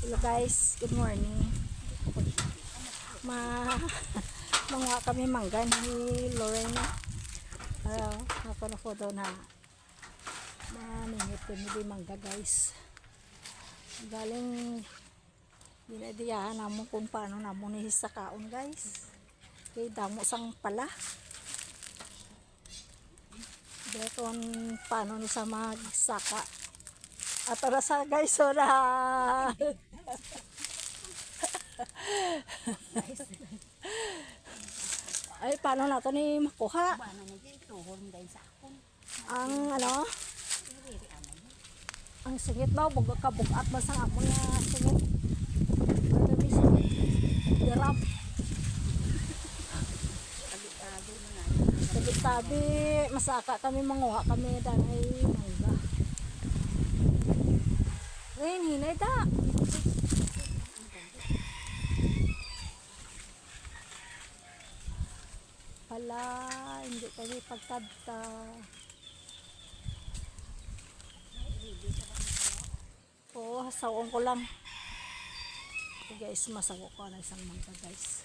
Hello guys, good morning. Mga kami mangga ni Lorena. Ako na po doon na maningit kami di mangga guys. Galing dinadiyahan namin kung paano namin nihis sa kaon guys. Kay damo sang pala. Dahil kung paano ni sa magsaka. At sa guys, so na ay paano nato ni makuha ang ano ang singit daw bugak kabugat ba sa amon nga singit dami singit dirap tabi masaka kami manguha kami danay mangga rin hinay da pala hindi kami pagtadta oo hasawon ko lang okay guys masago ko na isang mangga guys